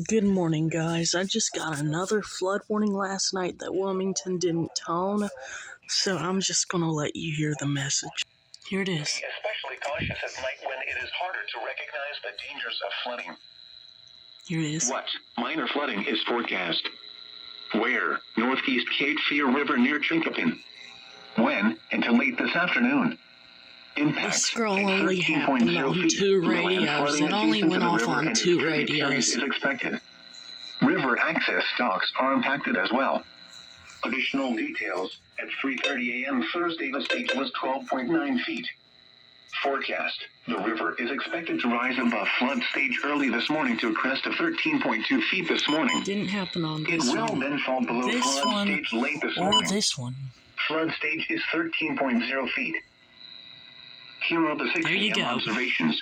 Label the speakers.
Speaker 1: Good morning, guys. I just got another flood warning last night that Wilmington didn't tone, so I'm just gonna let you hear the message. Here it is.
Speaker 2: Be especially cautious at night when it is harder to recognize the dangers of flooding.
Speaker 1: Here it is.
Speaker 2: What minor flooding is forecast? Where? Northeast Cape Fear River near Chinkopin. When? Until late this afternoon. Impacts.
Speaker 1: This scroll only happened on 2 radios. It only went off on 2 radios.
Speaker 2: Is expected. River access stocks are impacted as well. Additional details. At 3:30 a.m. Thursday, the stage was 12.9 feet. Forecast. The river is expected to rise above flood stage early this morning to a crest of 13.2 feet this morning.
Speaker 1: Didn't happen on this one.
Speaker 2: It will then fall below
Speaker 1: This
Speaker 2: flood
Speaker 1: one
Speaker 2: stage late this
Speaker 1: or
Speaker 2: morning.
Speaker 1: this one.
Speaker 2: Flood stage is 13.0 feet. Here are the 6
Speaker 1: There you
Speaker 2: a.m.
Speaker 1: go.
Speaker 2: observations.